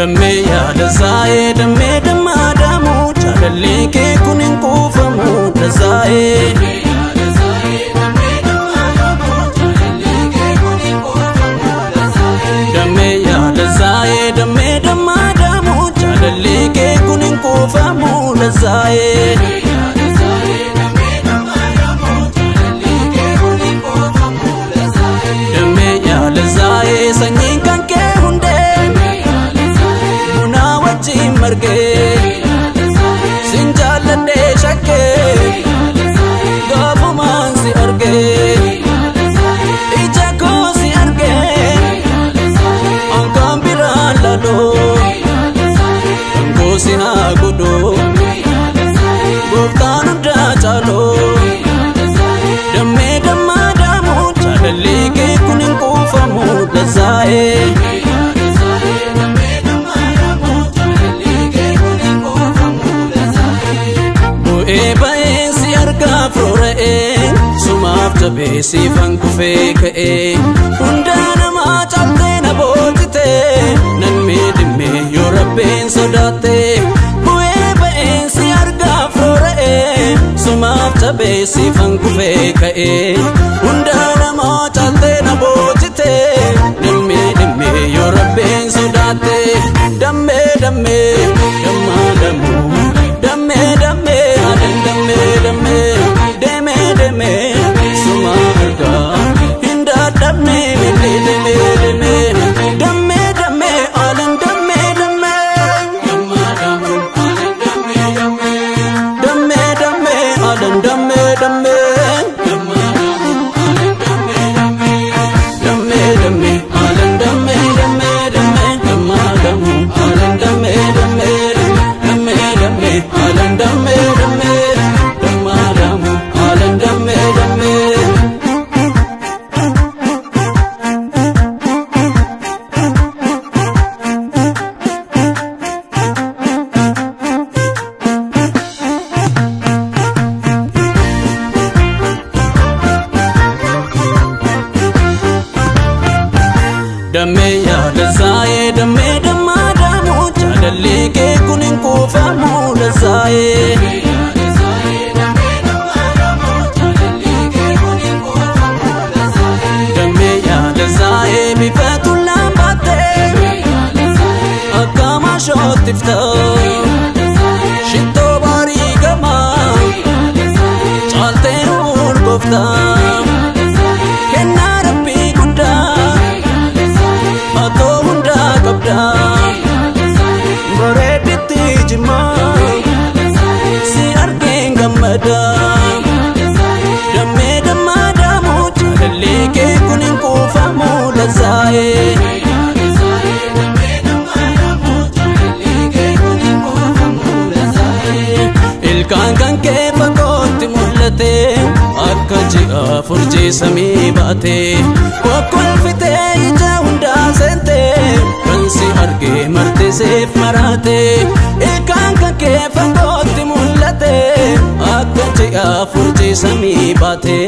Damme yaada zaa'ee dammee dammaadaamu jaalallee kee kun hin kuufamu dazaa'ee. Damme yaada zaa'ee dammee dammaadaamu jaalallee kee kun hin kuufamu dazaa'ee. Damme yaada zaa'ee sanyiin kan kee margee sin jaaladhee shakkee gaafumaan si argee ija koo si argee hangaan biraan laloo koo si haa godhoo gooftaan hundaa caaloo. Dammee dammaadaamu jaalallee kee kun hin kuufamu dazaa'ee. Baeensi argaa firoora'ee sumaaf jabeessi fan kufee ka'ee hundaa namaa caaltee na boojitee nan miidhimee yoo rabbeen sodaattee. Bu'ee baeensi argaa firoora'ee sumaaf jabeessi fan kufee ka'ee hundaa namaa caaltee na boojitee nan miidhimee yoo rabbeen sodaattee. Dammee dammee dammaadaamu dammee dammee. Suma argaa hin dadhabne dammee dammee alan dammee alan dammee Dammee yaada zaa'ee dammee dammaadaamu jaalallee kee kun hin kuufamu dazaa'ee. Dammee yaada zaa'ee bifa tullaan baattee akka maashootti fitoo shittoo baarii gamaa caaltee urgooftaa. Bareedditi jimaa si argeen gammadaa. Dammee dammaadaamu jaalallee kee kun hin kuufamu dazaa'ee. Ilkaan kan kee fagootti mul'atee akka ji'a furjii samii baatee kokkolfitee ija hundaa seentee kan si argee martiseef maraatee. Ilkaan kan kee fagootti mul'atee akka ji'a furjii samii baatee